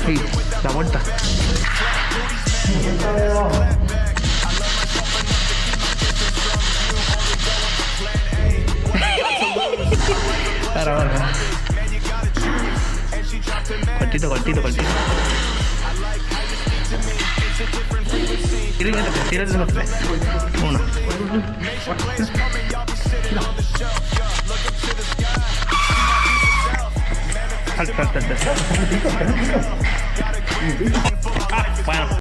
Sí, la vuelta. Ahora. Cortito. Tírate de los tres. Uno. Salta. Bueno.